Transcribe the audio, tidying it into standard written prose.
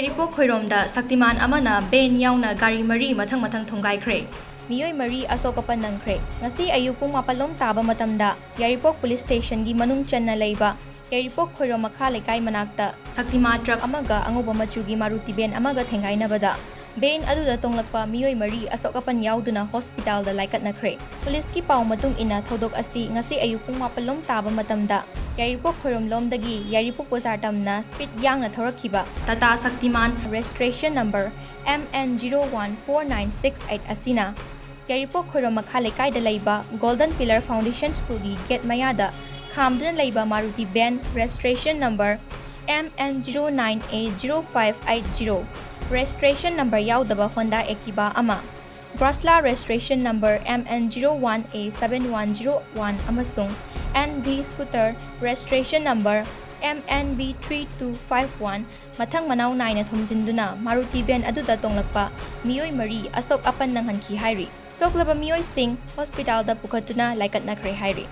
Yairipok Khoirom da Shaktiman Amana Ben Yaona Gari Mari Mathang Thomgaikhre. Miyoi Mari Asokapan Nangkhre. Ngasi ayuk pung mapalom taba matamda Yairipok Police Station gi manung chan na leiba Yairipok Khoirom makha lekai manakta Shaktiman truck amaga angoba machugi Maruti Ben amaga thengai na bada. Ben aduda tonglakpa miyoi Mari asokapan yauduna hospital da laikat nakre. Police ki pau matung ina thodok asi ngasi ayuk pung mapalom taba matamda Yairipok Khoirom lomdagi Yairipok bazar tamna speed yang na thorakhiba Tata Shaktiman registration number MN014968 asina Yairipok Khoirom makha lekai da leiba Golden Pillar Foundation School gi gate mayada khamduna leiba Maruti Ben registration number MN09A0580 registration number yaudaba Honda Activa ama Grasla registration number MN01A7101 amasung NV scooter registration number MNB3251 Mathang Manaw 9 na thumjinduna Maruti Ben aduda tonglakpa miyoi Mari asok apan nanghanki hairi soklaba miyoi sing hospital da pukhatuna laikat nakre hairi